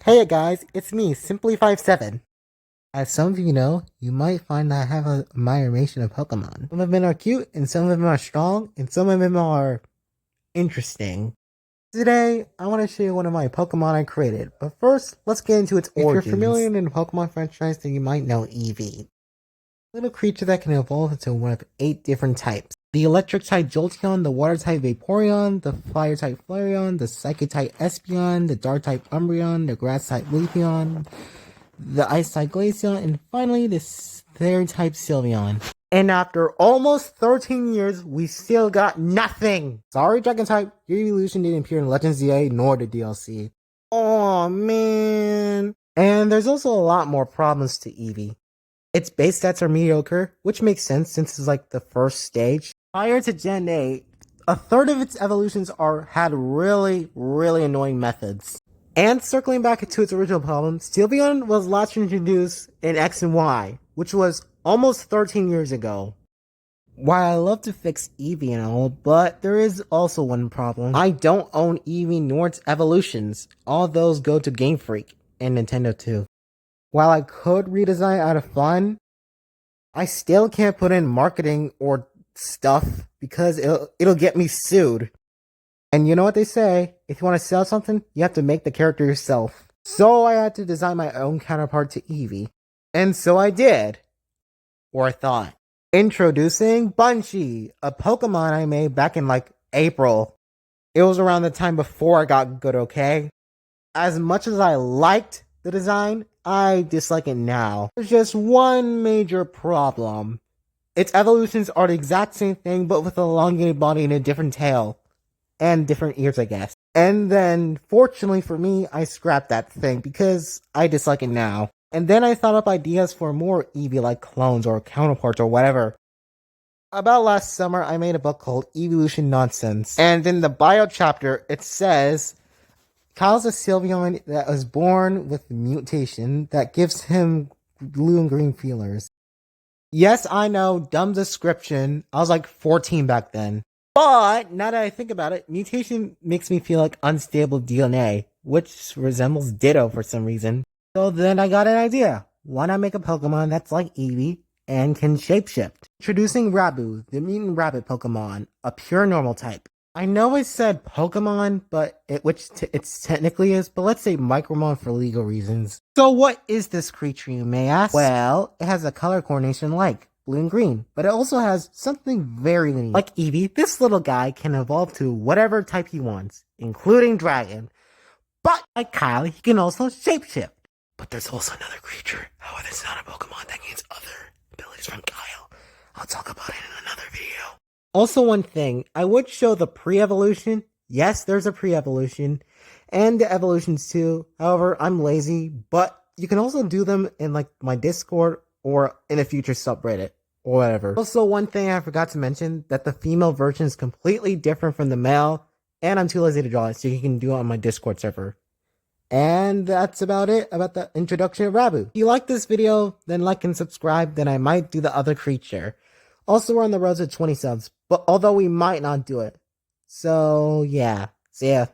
Hey guys, it's me, Simply57. As some of you know, you might find that I have an admiration of Pokemon. Some of them are cute, and some of them are strong, and some of them are interesting. Today, I want to show you one of my Pokemon I created, but first, let's get into its origins. If you're familiar in the Pokemon franchise, then you might know Eevee. A little creature that can evolve into one of 8 different types. The electric type Jolteon, the water type Vaporeon, the fire type Flareon, the psychic type Espeon, the dark type Umbreon, the grass type Leafeon, the ice type Glaceon, and finally the fairy type Sylveon. And after almost 13 years, we still got nothing! Sorry Dragon type, your evolution didn't appear in Legends ZA nor the DLC. Oh man. And there's also a lot more problems to Eevee. Its base stats are mediocre, which makes sense since it's like the first stage. Prior to Gen 8, a third of its evolutions had really annoying methods. And circling back to its original problem, Sylveon was last introduced in X and Y, which was almost 13 years ago. While I love to fix Eevee and all, but there is also one problem. I don't own Eevee nor its evolutions. All those go to Game Freak and Nintendo too. While I could redesign out of fun, I still can't put in marketing or stuff because it'll get me sued. And you know what they say, if you want to sell something, you have to make the character yourself. So I had to design my own counterpart to Eevee. And so I did. Or I thought. Introducing Bunchy, a Pokemon I made back in like April. It was around the time before I got good, okay? As much as I liked the design, I dislike it now. There's just one major problem. Its evolutions are the exact same thing, but with a elongated body and a different tail. And different ears, I guess. And then, fortunately for me, I scrapped that thing because I dislike it now. And then I thought up ideas for more Eevee-like clones or counterparts or whatever. About last summer, I made a book called Evolution Nonsense. And in the bio chapter, it says, Kyle's a Sylveon that was born with a mutation that gives him blue and green feelers. Yes, I know, dumb description. I was like 14 back then. But, now that I think about it, mutation makes me feel like unstable DNA, which resembles Ditto for some reason. So then I got an idea. Why not make a Pokemon that's like Eevee and can shapeshift? Introducing Rabu, the mutant rabbit Pokemon, a pure normal type. I know I said Pokemon, but it technically is, but let's say Micromon for legal reasons. So what is this creature, you may ask? Well, it has a color coordination like blue and green, but it also has something very unique. Like Eevee, this little guy can evolve to whatever type he wants, including Dragon. But like Kyle, he can also shapeshift. But there's also another creature. However, it's not a Pokemon that gains other abilities from Kyle. I'll talk about it in another video. Also one thing, I would show the pre-evolution. Yes, there's a pre-evolution. And the evolutions too. However, I'm lazy, but you can also do them in like my Discord or in a future subreddit or whatever. Also, one thing I forgot to mention, that the female version is completely different from the male, and I'm too lazy to draw it, so you can do it on my Discord server. And that's about it about the introduction of Rabu. If you like this video, then like and subscribe, then I might do the other creature. Also, we're on the road to 20 subs, but although we might not do it. So, yeah. See ya.